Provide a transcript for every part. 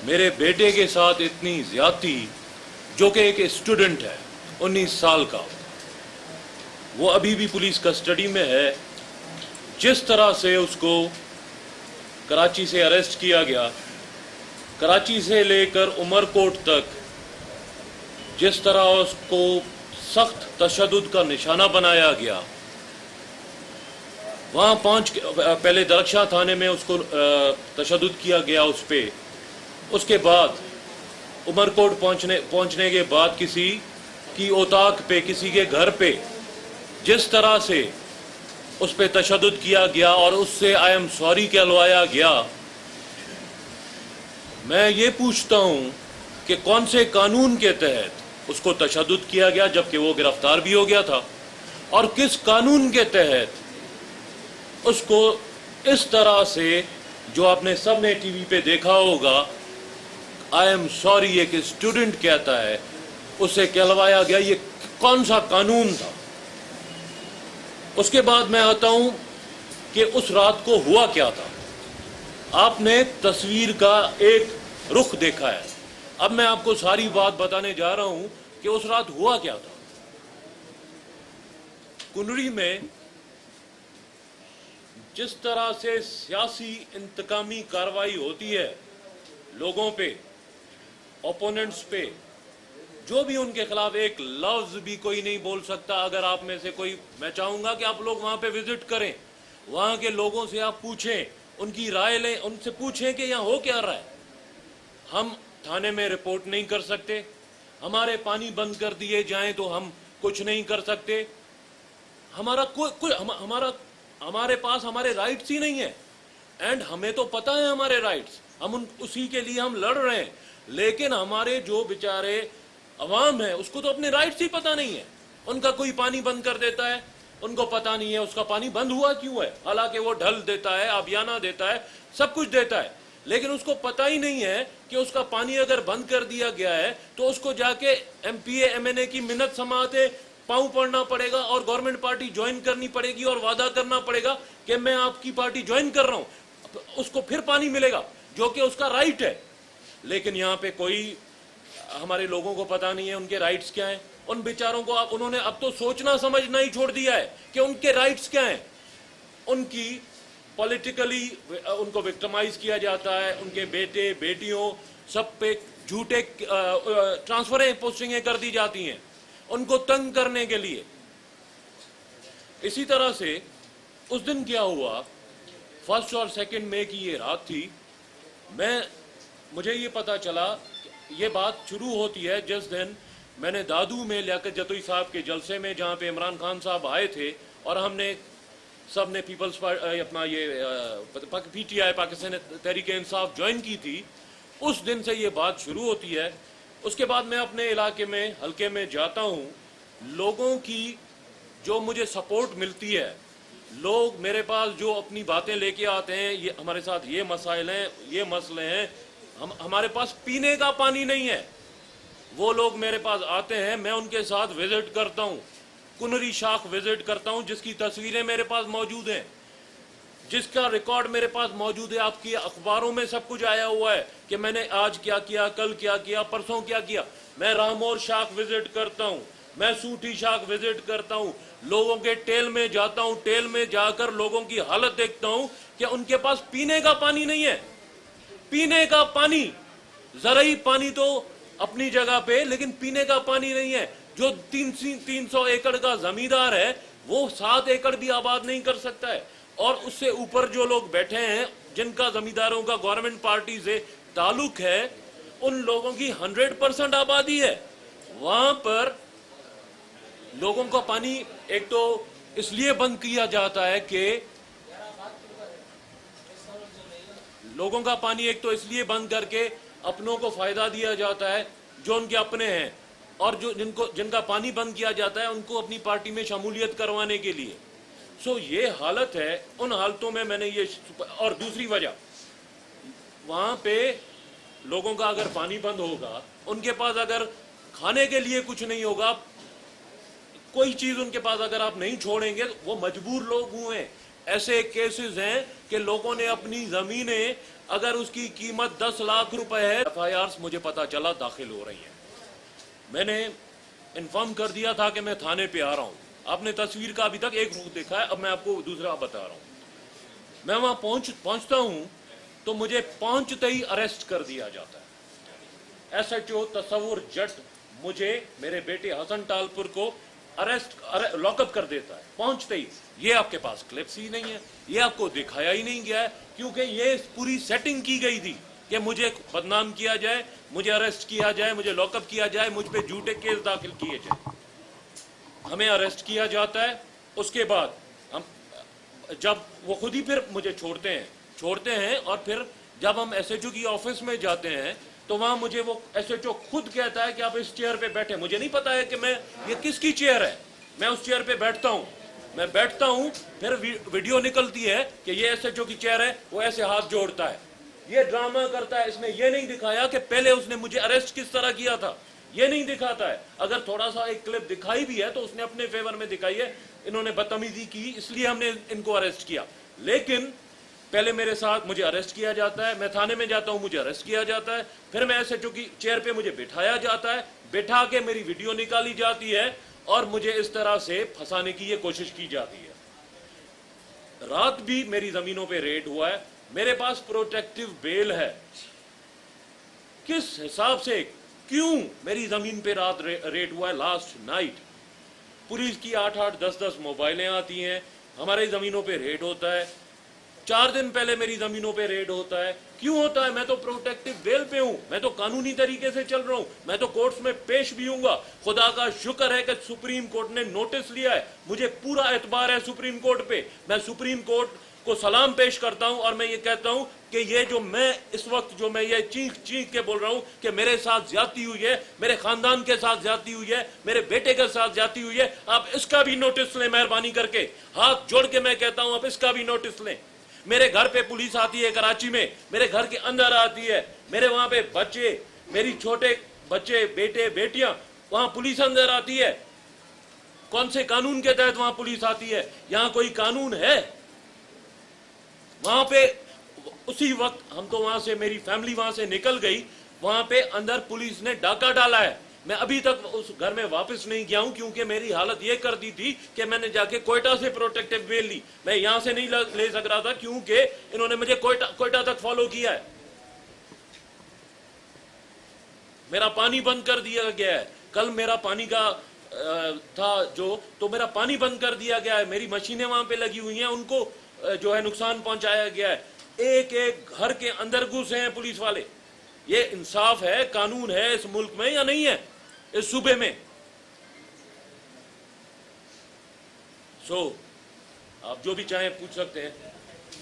میرے بیٹے کے ساتھ اتنی زیادتی، جو کہ ایک اسٹوڈنٹ ہے 19 سال کا، وہ ابھی بھی پولیس کسٹڈی میں ہے. جس طرح سے اس کو کراچی سے اریسٹ کیا گیا، کراچی سے لے کر عمر کوٹ تک جس طرح اس کو سخت تشدد کا نشانہ بنایا گیا، وہاں پہلے درخشاں تھانے میں اس کو تشدد کیا گیا اس پہ. اس کے بعد عمر کوٹ پہنچنے کے بعد کسی کی اوطاق پہ، کسی کے گھر پہ جس طرح سے اس پہ تشدد کیا گیا اور اس سے آئی ایم سوری کہلوایا گیا. میں یہ پوچھتا ہوں کہ کون سے قانون کے تحت اس کو تشدد کیا گیا جبکہ وہ گرفتار بھی ہو گیا تھا، اور کس قانون کے تحت اس کو اس طرح سے، جو آپ نے سب نے ٹی وی پہ دیکھا ہوگا، آئی ایم سوری ایک اسٹوڈنٹ کہتا ہے، اسے کہلوایا گیا. یہ کون سا قانون تھا؟ اس کے بعد میں آتا ہوں کہ اس رات کو ہوا کیا تھا. آپ نے تصویر کا ایک رخ دیکھا ہے، اب میں آپ کو ساری بات بتانے جا رہا ہوں کہ اس رات ہوا کیا تھا. کنری میں جس طرح سے سیاسی انتقامی کارروائی ہوتی ہے لوگوں پہ، اوپوننٹس پہ، جو بھی ان کے خلاف ایک لفظ بھی کوئی نہیں بول سکتا. اگر آپ میں سے کوئی، میں چاہوں گا کہ آپ لوگ وہاں پہ وزٹ کریں، وہاں کے لوگوں سے آپ پوچھیں، ان کی رائے لیں، ان سے پوچھیں کہ یہاں ہو کیا رہا ہے. ہم تھانے میں رپورٹ نہیں کر سکتے، ہمارے پانی بند کر دیے جائیں تو ہم کچھ نہیں کر سکتے. ہمارے پاس ہمارے رائٹس ہی نہیں ہیں، اینڈ ہمیں تو پتہ ہے ہمارے رائٹس، ہم اسی کے لیے ہم لڑ رہے ہیں. لیکن ہمارے جو بیچارے عوام ہے اس کو تو اپنے رائٹس ہی پتہ نہیں ہے. ان کا کوئی پانی بند کر دیتا ہے، ان کو پتہ نہیں ہے اس کا پانی بند ہوا کیوں ہے، حالانکہ وہ ڈھل دیتا ہے، آبیانہ دیتا ہے، سب کچھ دیتا ہے، لیکن اس کو پتہ ہی نہیں ہے کہ اس کا پانی اگر بند کر دیا گیا ہے تو اس کو جا کے M P A M N A کی منت سماعتیں پاؤں پڑنا پڑے گا اور گورنمنٹ پارٹی جوائن کرنی پڑے گی اور وعدہ کرنا پڑے گا کہ میں آپ کی پارٹی جوائن کر رہا ہوں، اس کو پھر پانی ملے گا جو کہ اس کا رائٹ ہے. لیکن یہاں پہ کوئی ہمارے لوگوں کو پتہ نہیں ہے ان کے رائٹس کیا ہیں. ان بیچاروں کو انہوں نے اب تو سوچنا سمجھنا ہی چھوڑ دیا ہے کہ ان کے رائٹس کیا ہیں. ان کی پولیٹیکلی ان کو وکٹمائز کیا جاتا ہے، ان کے بیٹے بیٹیوں سب پہ جھوٹے ٹرانسفریں پوسٹنگیں کر دی جاتی ہیں ان کو تنگ کرنے کے لیے. اسی طرح سے اس دن کیا ہوا، 1 اور 2 مئی کی یہ رات تھی. مجھے یہ پتا چلا، یہ بات شروع ہوتی ہے جس دن میں نے دادو میں لیاقت جتوئی صاحب کے جلسے میں، جہاں پہ عمران خان صاحب آئے تھے اور ہم نے سب نے پیپلز پارٹی اپنا یہ P T I Pakistan Tehreek Insaf join کی تھی، اس دن سے یہ بات شروع ہوتی ہے. اس کے بعد میں اپنے علاقے میں حلقے میں جاتا ہوں، لوگوں کی جو مجھے سپورٹ ملتی ہے، لوگ میرے پاس جو اپنی باتیں لے کے آتے ہیں، یہ ہمارے ساتھ یہ مسائل ہیں، یہ مسئلے ہیں، ہمارے پاس پینے کا پانی نہیں ہے، وہ لوگ میرے پاس آتے ہیں، میں ان کے ساتھ وزٹ کرتا ہوں. کنری شاخ وزٹ کرتا ہوں جس کی تصویریں میرے پاس موجود ہیں، جس کا ریکارڈ میرے پاس موجود ہے. آپ کی اخباروں میں سب کچھ آیا ہوا ہے کہ میں نے آج کیا کیا، کل کیا کیا، پرسوں کیا کیا. میں رامور شاخ وزٹ کرتا ہوں، میں سوٹھی شاخ وزٹ کرتا ہوں، لوگوں کے ٹیل میں جاتا ہوں، ٹیل میں جا کر لوگوں کی حالت دیکھتا ہوں کہ ان کے پاس پینے کا پانی نہیں ہے. پینے کا پانی، زرعی پانی تو اپنی جگہ پہ، لیکن پینے کا پانی نہیں ہے. جو 300 ایکڑ کا زمیندار ہے وہ 7 ایکڑ بھی آباد نہیں کر سکتا ہے، اور اس سے اوپر جو لوگ بیٹھے ہیں جن کا زمینداروں کا گورنمنٹ پارٹی سے تعلق ہے، ان لوگوں کی 100% آبادی ہے. وہاں پر لوگوں کا پانی ایک تو اس لیے بند کیا جاتا ہے کہ لوگوں کا پانی ایک تو اس لیے بند کر کے اپنوں کو فائدہ دیا جاتا ہے جو ان کے اپنے ہیں، اور جن کا پانی بند کیا جاتا ہے ان کو اپنی پارٹی میں شمولیت کروانے کے لیے. سو یہ حالت ہے. ان حالتوں میں نے یہ، اور دوسری وجہ، وہاں پہ لوگوں کا اگر پانی بند ہوگا، ان کے پاس اگر کھانے کے لیے کچھ نہیں ہوگا، کوئی چیز ان کے پاس اگر آپ نہیں چھوڑیں گے، وہ مجبور لوگ ہوئے ہیں. ऐसे केसेस हैं कि लोगों ने अपनी जमीनें, अगर उसकी कीमत 10 लाख रुपए है, FIRs मुझे पता चला दाखिल हो रही हैं। मैंने इन्फॉर्म कर दिया था कि मैं थाने पे आ रहा हूँ। आपने तस्वीर का अभी तक एक रुख देखा है, अब मैं आपको दूसरा बता रहा हूँ। मैं वहां पहुंचता हूँ तो मुझे पहुंचते ही अरेस्ट कर दिया जाता है। SHO तस्वुर जट मुझे, मेरे बेटे हसन टालपुर को लॉकअप कर देता है पहुंचते ही। ये आपके पास क्लिप्स ही नहीं है, ये आपको दिखाया ही नहीं गया है, क्योंकि ये पूरी सेटिंग की गई थी कि मुझे बदनाम किया जाए, मुझे अरेस्ट किया जाए, मुझे लॉकअप किया जाए, मुझ पे झूठे केस दाखिल किए जाए। हमें अरेस्ट किया जाता है, उसके बाद हम, जब वो खुद ही फिर मुझे छोड़ते हैं और फिर जब हम SHO की ऑफिस में जाते हैं तो वहां मुझे वो SHO खुद कहता है कि आप इस चेयर पे बैठे। मुझे नहीं पता है कि मैं, ये किसकी चेयर है। मैं उस चेयर पे बैठता हूं, फिर वीडियो निकलती है कि ये SHO की चेयर है, वो ऐसे हाथ जोड़ता है, ये ड्रामा करता है। इसने ये नहीं दिखाया कि पहले उसने मुझे अरेस्ट किस तरह किया था, ये नहीं दिखाता है। अगर थोड़ा सा एक क्लिप दिखाई भी है तो उसने अपने फेवर में दिखाई है, इन्होंने बदतमीजी की इसलिए हमने इनको अरेस्ट किया। लेकिन पहले मेरे साथ मुझे अरेस्ट किया जाता है, मैं थाने में जाता हूं, मुझे अरेस्ट किया जाता है, फिर मैं SHO की चेयर पे मुझे बिठाया जाता है, बिठा के मेरी वीडियो निकाली जाती है और मुझे इस तरह से फंसाने की ये कोशिश की जाती है। रात भी मेरी जमीनों पे रेड हुआ है, मेरे पास प्रोटेक्टिव बेल है। किस हिसाब से, क्यों मेरी जमीन पे रात रेड हुआ है? लास्ट नाइट पुलिस की 8-8, 10-10 मोबाइलें आती हैं, हमारी जमीनों पे रेड होता है। 4 दिन पहले मेरी जमीनों पे रेड होता है। क्यों होता है? मैं तो प्रोटेक्टिव बेल पे हूं, मैं तो कानूनी तरीके से चल रहा हूं, मैं तो कोर्ट्स में पेश भी हूंगा। खुदा का शुक्र है कि सुप्रीम कोर्ट ने नोटिस लिया है, मुझे पूरा एतबार है सुप्रीम कोर्ट पे। मैं सुप्रीम कोर्ट को सलाम पेश करता हूं और मैं ये कहता हूं कि ये जो मैं इस वक्त जो मैं ये चीख के बोल रहा हूं कि मेरे साथ ज्यादती हुई है, मेरे खानदान के साथ ज्यादती हुई है, मेरे बेटे के साथ ज्यादती हुई है, आप इसका भी नोटिस लें मेहरबानी करके। हाथ जोड़ के मैं कहता हूं आप इसका भी नोटिस लें। मेरे घर पे पुलिस आती है कराची में, मेरे घर के अंदर आती है, मेरे वहां पे बच्चे, मेरी छोटे बच्चे, बेटे बेटियां, वहां पुलिस अंदर आती है। कौन से कानून के तहत वहां पुलिस आती है? यहां कोई कानून है? वहां पे उसी वक्त हम तो वहां से, मेरी फैमिली वहां से निकल गई, वहां पे अंदर पुलिस ने डाका डाला है। मैं अभी तक उस घर में वापस नहीं गया हूं क्योंकि मेरी हालत ये कर दी थी कि मैंने जाके कोयटा से प्रोटेक्टिव बेल ली। मैं यहां से नहीं ले सक रहा था क्योंकि इन्होंने मुझे कोयटा तक फॉलो किया है। मेरा पानी बंद कर दिया गया है। कल मेरा पानी का था तो मेरा पानी बंद कर दिया गया है। मेरी मशीनें वहां पे लगी हुई हैं, उनको जो है नुकसान पहुंचाया गया है। एक एक घर के अंदर घुसे हैं पुलिस वाले। ये इंसाफ है, कानून है इस मुल्क में या नहीं है, इस सूबे में? आप जो भी चाहें पूछ सकते हैं।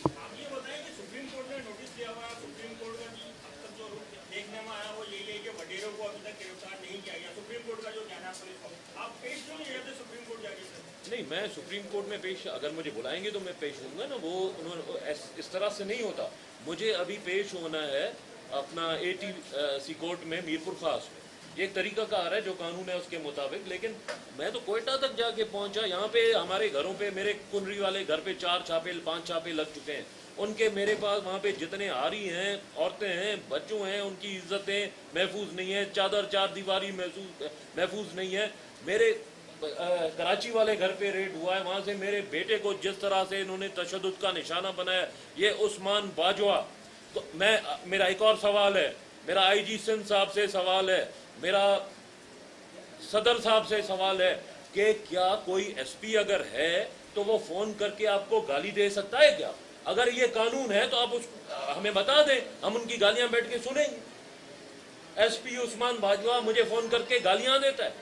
आप ये बताएं कि सुप्रीम कोर्ट ने नोटिस दिया हुआ है, सुप्रीम कोर्ट का अब तक जो देखने में आया वो यही है कि वडेरों को अभी तक गिरफ्तार नहीं किया गया। सुप्रीम कोर्ट का जो कहना है पुलिस को, आप पेश क्यों नहीं रहते सुप्रीम कोर्ट जाके? नहीं, मैं सुप्रीम कोर्ट में पेश, अगर मुझे बुलाएंगे तो मैं पेश होऊंगा ना। वो उन्होंने इस तरह से नहीं होता। मुझे अभी पेश होना है अपना ATC कोर्ट में मीरपुर खास में। ये एक तरीका कार है, जो कानून है उसके मुताबिक। लेकिन मैं तो कोयटा तक जाके पहुंचा। यहाँ पे हमारे घरों पे, मेरे कुनरी वाले घर पे 4 छापे 5 छापे लग चुके हैं। उनके मेरे पास वहाँ पे जितने आरी हैं, औरतें हैं, बच्चों हैं, उनकी इज्जतें महफूज नहीं है, चादर 4 दीवारी महफूज नहीं है। मेरे कराची वाले घर पे रेड हुआ है, वहां से मेरे बेटे को जिस तरह से इन्होंने तशद्दुद का निशाना बनाया, ये उस्मान बाजवा। तो मेरा एक और सवाल है, मेरा IG सिंध साहब से सवाल है, मेरा सदर साहब से सवाल है कि क्या कोई SP अगर है तो वो फोन करके आपको गाली दे सकता है क्या? अगर ये कानून है तो आप हमें बता दें, हम उनकी गालियां बैठ के सुनेंगे। SP उस्मान बाजवा मुझे फोन करके गालियां देता है,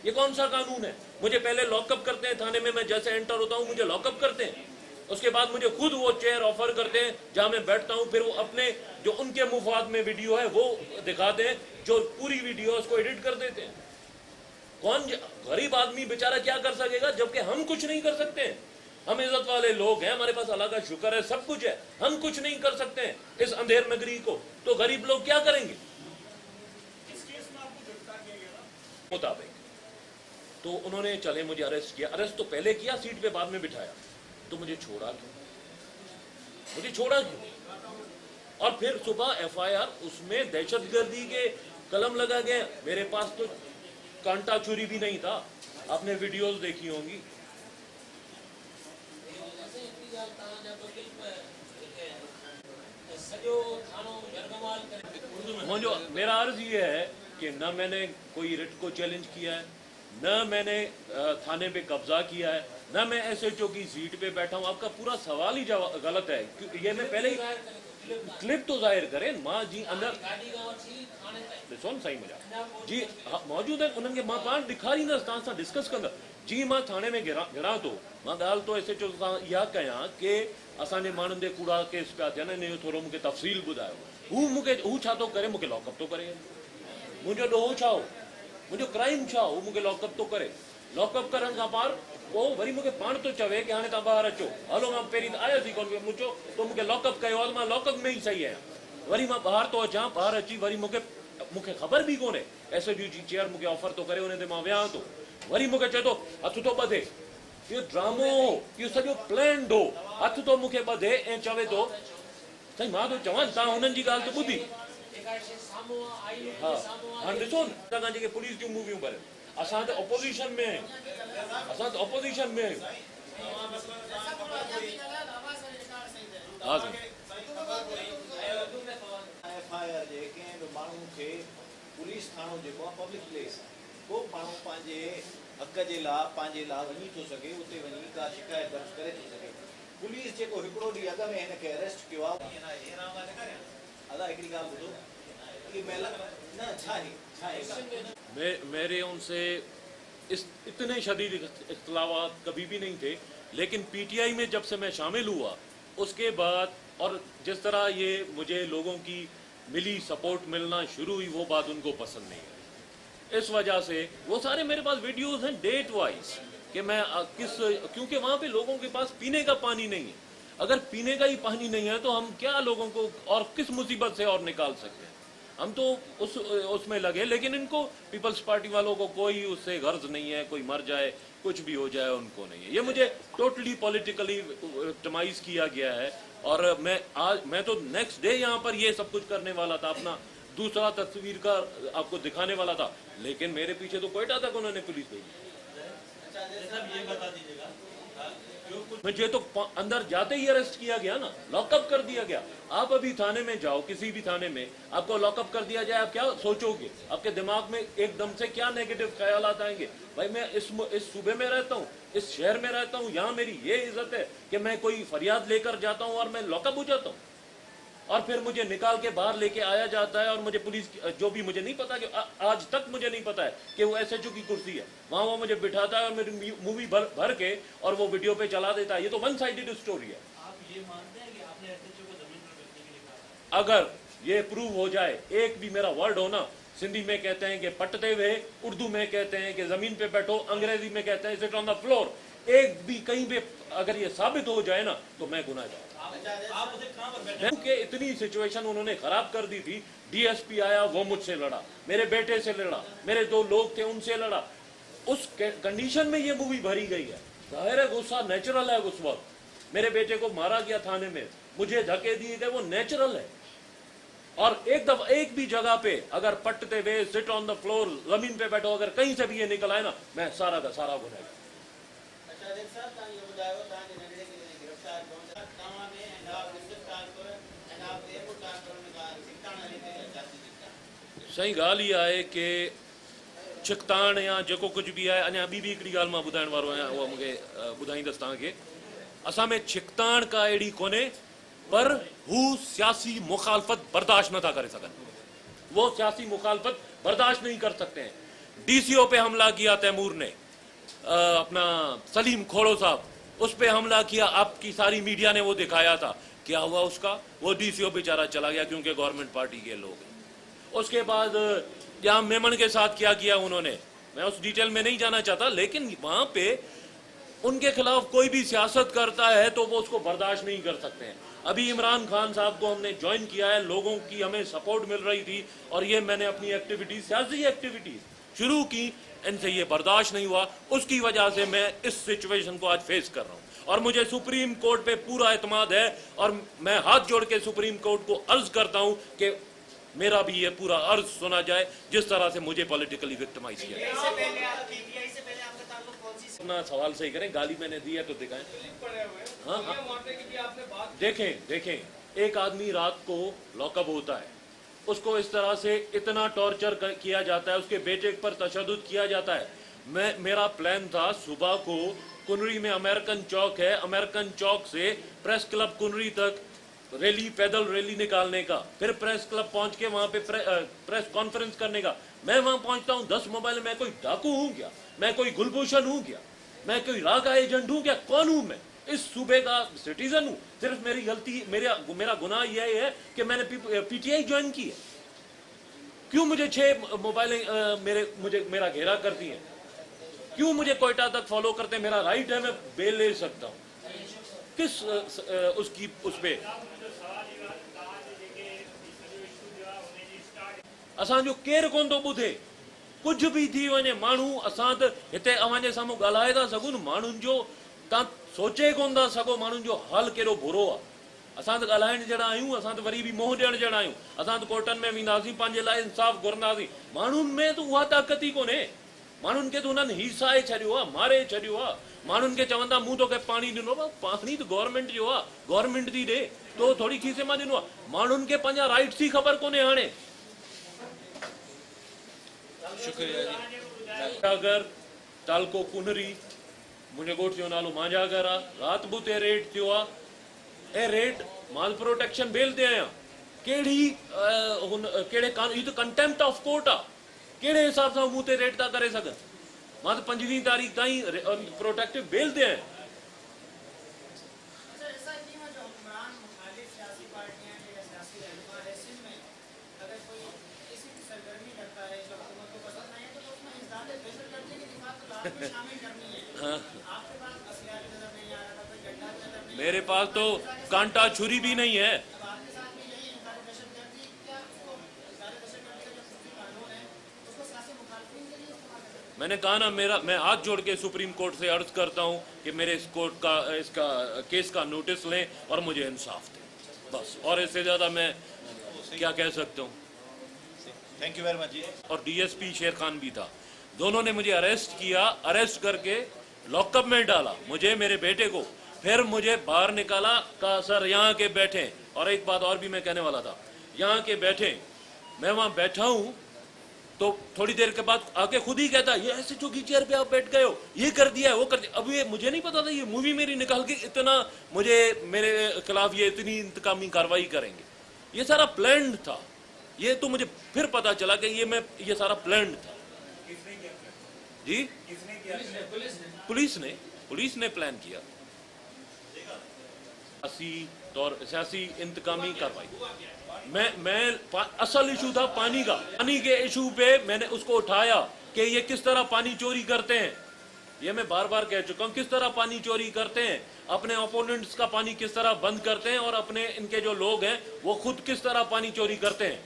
ये कौन सा कानून है? मुझे पहले लॉकअप करते हैं थाने में, मैं जैसे एंटर होता हूं मुझे लॉकअप करते हैं, उसके बाद मुझे खुद वो चेयर ऑफर करते हैं जहां मैं बैठता हूं। फिर वो अपने जो उनके मुफाद में वीडियो है वो दिखाते हैं, जो पूरी वीडियो उसको एडिट कर देते हैं। कौन गरीब आदमी बेचारा क्या कर सकेगा, जबकि हम कुछ नहीं कर सकते हैं। हम इज्जत वाले लोग हैं, हमारे पास अल्लाह का शुक्र है, सब कुछ है, हम कुछ नहीं कर सकते हैं इस अंधेर नगरी को, तो गरीब लोग क्या करेंगे? किस केस में आपको गिरफ्तार किया गया था? मुताबिक तो उन्होंने चले मुझे अरेस्ट किया। अरेस्ट तो पहले किया, सीट पे बाद में बिठाया। तो मुझे छोड़ा क्यों, मुझे छोड़ा क्यों? और फिर सुबह FIR उसमें दहशतगर्दी के कलम लगा गया। मेरे पास तो कांटा छुरी भी नहीं था, आपने वीडियोस देखी होंगी। मुझे मेरा अर्ज ये है कि न मैंने कोई रिट को चैलेंज किया है, न मैंने थाने पे कब्जा किया है, न मैं SHO की सीट पे बैठा हूँ। आपका पूरा सवाल ही गलत है। ये मैं पहले ही क्लिप तो जाहिर करें। माँ जी अंदर ॾिसो न साईं मुंहिंजा जी मौजूद आहिनि, उन्हनि खे मां पाण ॾेखारींदसि, तव्हां सां डिस्कस कंदसि। जी मां थाणे में घिरां थो, मां ॻाल्हि तो SHO सां इहा कयां कि असांजे माण्हुनि ते कूड़ा केस पिया थियनि, इन जो थोरो मूंखे तफ़सील ॿुधायो। हू छा थो करे, मूंखे लॉकअप थो करे। मुंहिंजो ॾोहो छा हो, मुंहिंजो क्राइम छा हो, मूंखे लॉकअप थो करे। लॉकअप करण खां पार पोइ वरी मूंखे पाण थो चवे कि हाणे तव्हां ॿाहिरि अचो। हलो, मां पहिरीं त आयुसि कोन, मुंहिंजो तो मूंखे लॉकअप कयो आहे, मां लॉकअप में ई सही आहियां। वरी मां ॿाहिरि थो अचां, ॿाहिरि अची वरी मूंखे ख़बर बि कोन्हे, SHO जी चेयर मूंखे ऑफर थो करे, उन ते मां वियां थो। वरी मूंखे चए थो हथ थो ॿधे। इहो ड्रामो हो, इहो सॼो प्लैंड हो। हथ थो मूंखे ॿधे ऐं चवे थो साईं मां थो चवां तव्हां हुननि जी ॻाल्हि त ॿुधी। हा, हाणे ॾिसो न तव्हां जेके पुलिस जूं मूवियूं भरे, असां त ऑपोज़िशन में आहियूं, असां त ऑपोज़िशन में आहियूं। हा साईं, FIR जे कंहिं बि माण्हू खे पुलिस थाणो जेको आहे पब्लिक प्लेस आहे, को माण्हू पंहिंजे हक़ जे लाइ पंहिंजे लाइ वञी थो सघे, उते वञी का शिकायत दर्ज करे थो सघे। पुलिस जेको हिकिड़ो ॾींहुं अॻु में हिन खे अरेस्ट कयो आहे, अदा हिकिड़ी ॻाल्हि ॿुधो, इहे महिल न छा आहे मेरे उनसे इतने शदीद इख्तलाफात कभी भी नहीं थे, लेकिन PTI में जब से मैं शामिल हुआ उसके बाद और जिस तरह ये मुझे लोगों की मिली सपोर्ट मिलना शुरू हुई, वो बात उनको पसंद नहीं आई। इस वजह से वो सारे मेरे पास वीडियोस हैं डेट वाइज कि मैं क्योंकि वहाँ पे लोगों के पास पीने का पानी नहीं है। अगर पीने का ही पानी नहीं है तो हम क्या लोगों को और किस मुसीबत से और निकाल सकते हैं। हम तो उसमें लगे, लेकिन इनको पीपल्स पार्टी वालों को कोई उससे गर्ज नहीं है, कोई मर जाए कुछ भी हो जाए उनको नहीं है। ये मुझे टोटली पॉलिटिकली विक्टिमाइज किया गया है। और मैं तो नेक्स्ट डे यहाँ पर ये सब कुछ करने वाला था, अपना दूसरा तस्वीर का आपको दिखाने वाला था, लेकिन मेरे पीछे तो कोयटा तक उन्होंने पुलिस भेजी। ये बता दीजिएगा मुझे तो अंदर जाते ही अरेस्ट किया गया ना, लॉकअप कर दिया गया। आप अभी थाने में जाओ, किसी भी थाने में आपको लॉकअप कर दिया जाए, आप क्या सोचोगे? आपके दिमाग में एकदम से क्या नेगेटिव ख्यालात आएंगे? भाई मैं इस सूबे में रहता हूँ, इस शहर में रहता हूँ, यहाँ मेरी ये इज्जत है कि मैं कोई फरियाद लेकर जाता हूँ और मैं लॉकअप हो जाता हूँ, और फिर मुझे निकाल के बाहर लेके आया जाता है। और मुझे पुलिस जो भी मुझे नहीं पता कि आज तक मुझे नहीं पता है कि वो SHO की कुर्सी है, वहां वो मुझे बिठाता है और मेरी मूवी भर के और वो वीडियो पे चला देता है। ये तो वन साइडेड स्टोरी है। आप ये मानते हैं कि आपने SHO को जमीन पर बैठने के लिए कहा? अगर ये प्रूव हो जाए, एक भी मेरा वर्ड हो ना, सिंधी में कहते हैं कि पटते हुए, उर्दू में कहते हैं कि जमीन पे बैठो, अंग्रेजी में कहते हैं सिट ऑन द फ्लोर, एक भी कहीं पे अगर ये साबित हो जाए ना तो मैं गुनाहगार। आप उसे कहाँ पर बैठे? कि इतनी सिचुएशन उन्होंने खराब कर दी थी। DSP आया, वो मुझसे लड़ा, मेरे बेटे से लड़ा, मेरे 2 लोग थे उनसे लड़ा। उस कंडीशन में ये मूवी भरी गई है। जाहिर है गुस्सा नेचुरल है। उस वक्त मेरे बेटे को मारा गया थाने में, मुझे धक्के दिए गए, वो नेचुरल है। और एक दफा एक भी जगह पे अगर पटते हुए, सिट ऑन द फ्लोर, जमीन पे बैठो, अगर कहीं से भी ये निकल आए ना, मैं सारा का सारा गुनाहगार। सही ॻाल्हि इहा आहे कि छिकताण या जेको कुझु बि आहे, अञा ॿी हिकिड़ी ॻाल्हि मां ॿुधाइण वारो आहियां, उहा मूंखे ॿुधाईंदुसि तव्हांखे। असां में छिकताण का अहिड़ी कोन्हे, पर हू सियासी मुखालफ़त बर्दाश्त नथा करे सघनि। वो सियासी मुखालफत बर्दाश्त नहीं कर सकते हैं। DCO पे हमला किया तैमूर ने, अपना सलीम खोड़ो साहब, उस पे हमला किया, आपकी सारी मीडिया ने वो दिखाया था। क्या हुआ उसका? वो DCO बेचारा चला गया क्योंकि गवर्नमेंट पार्टी के लोग हैं। उसके बाद यहाँ मेमन के साथ क्या किया उन्होंने, मैं उस डिटेल में नहीं जाना चाहता, लेकिन वहां पे उनके खिलाफ कोई भी सियासत करता है तो वो उसको बर्दाश्त नहीं कर सकते हैं। अभी इमरान खान साहब को हमने ज्वाइन किया है, लोगों की हमें सपोर्ट मिल रही थी और ये मैंने अपनी एक्टिविटीज, सियासी एक्टिविटीज शुरू की, इनसे ये बर्दाश्त नहीं हुआ, उसकी वजह से मैं इस सिचुएशन को आज फेस कर रहा हूँ। اور مجھے سپریم کورٹ پہ پورا اعتماد ہے اور میں ہاتھ جوڑ کے سپریم کورٹ کو عرض کرتا ہوں کہ میرا بھی یہ پورا عرض سنا جائے جس طرح سے مجھے پولیٹیکلی وکٹمائز کیا PTI سے پہلے آپ کا تعلق کون سی اپنا سوال صحیح کریں, گالی میں نے دی ہے تو دکھائیں. ہاں ہاں دیکھیں ایک آدمی رات کو لاک اپ ہوتا ہے, اس کو اس طرح سے اتنا ٹارچر کیا جاتا ہے, اس کے بیٹے پر تشدد کیا جاتا ہے. میرا پلان تھا صبح کو کنری میں امریکن چوک ہے, امریکن چوک سے پریس کلب کنری تک ریلی, پیدل ریلی نکالنے کا, پھر پریس کلب پہنچ کے وہاں پہ پریس کانفرنس کرنے کا. میں وہاں پہنچتا ہوں 10 موبائل, میں کوئی ڈاکو ہوں کیا, میں کوئی گلبھوشن ہوں کیا, میں کوئی راہ کا ایجنٹ ہوں کیا, کون ہوں میں؟ اس صوبے کا سٹیزن ہوں. صرف میری غلطی, میرا گناہ یہ ہے کہ میں نے پی ٹی آئی جوائن کی ہے. کیوں مجھے 6 موبائلیں میرا گھیرا کرتی ہیں؟ کیوں مجھے کوئٹہ تک فالو کرتے ہیں؟ میرا رائٹ ہے, میں بیل لے سکتا ہوں. کس اس پہ اسان جو کیر کون تو ٻدھے, کچھ بھی تھی ونے مانو اسان تو ہتے اوان جے ساموں ڳالهائے تھا سگون, مانن جو تا سوچے کون تھا سگو, مانن جو حال کیڑو برو ہے. اسان تو ڳالهائڻ جڑا آहियूं, اسان تو وری بھی موہ ڏيڻ جڑا آहियूं, اسان تو کورٽن میں وينداسين پنهंجے لاءِ انصاف گھرنداسين. مانن میں تو اها طاقت ئي ڪونهي. مانن کي تو انهن هيسائي ڇڏيو आहे, ماري ڇڏيو आहे. مانن کي چوندا مون تو پاڻي ڏنو, پاڻي تو گورنمنٹ جو आहे, گورنمنٹ تي ڏي تو ٿوري کيسي ما ڏنو आहे. مانن کي پنهंجا رائٽس ئي خبر ڪونهي. هاڻي شکریہ جی. اگر تالڪو ڪنري मुंहिंजे घोट जो नालो मांझागर आहे, राति बुते रेड थियो आहे. ऐं रेड माल प्रोटेक्शन बेल ते आहियां. कहिड़े कानून, ही तो कंटेम्प्ट ऑफ कोर्ट आहे. कहिड़े हिसाब सां मूं ते रेड था करे सघनि? मां त 25 तारीख़ ताईं प्रोटेक्टिव बेल ते आहियां. میرے پاس تو کانٹا چھری بھی نہیں ہے. میں نے کہا نا, میں ہاتھ جوڑ کے سپریم کورٹ سے عرض کرتا ہوں کہ میرے اس کیس کا نوٹس لیں اور مجھے انصاف دیں, بس. اور اس سے زیادہ میں کیا کہہ سکتا ہوں. تھینک یو ویری مچ جی. اور D S P Sher Khan بھی تھا, دونوں نے مجھے اریسٹ کیا, اریسٹ کر کے لاک اپ میں ڈالا مجھے, میرے بیٹے کو. پھر مجھے باہر نکالا, کہا سر یہاں کے بیٹھیں. اور ایک بات اور بھی میں کہنے والا تھا, یہاں کے بیٹھیں. میں وہاں بیٹھا ہوں تو تھوڑی دیر کے بعد آگے خود ہی کہتا یہ ایسے چوکی چیئر پہ آپ بیٹھ گئے ہو, یہ کر دیا وہ کر دیا. اب یہ مجھے نہیں پتا تھا یہ مووی میری نکال کے اتنا میرے خلاف یہ اتنی انتقامی کاروائی کریں گے. یہ سارا پلانڈ تھا. یہ تو مجھے پھر پتا چلا کہ یہ سارا پلانڈ تھا. جی پولیس نے پلان کیا. سیاسی انتقامی کاروائی. میں اصل ایشو تھا پانی کا. پانی کے ایشو پہ میں نے اس کو اٹھایا کہ یہ کس طرح پانی چوری کرتے ہیں. یہ میں بار بار کہہ چکا ہوں, کس طرح پانی چوری کرتے ہیں, اپنے اپوننٹس کا پانی کس طرح بند کرتے ہیں, اور اپنے ان کے جو لوگ ہیں وہ خود کس طرح پانی چوری کرتے ہیں.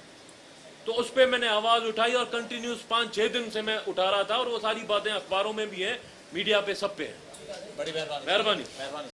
تو اس پہ میں نے آواز اٹھائی اور کنٹینیوس 5-6 دن سے میں اٹھا رہا تھا, اور وہ ساری باتیں اخباروں میں بھی ہیں, میڈیا پہ سب پہ ہیں. بڑی مہربانی. مہربانی.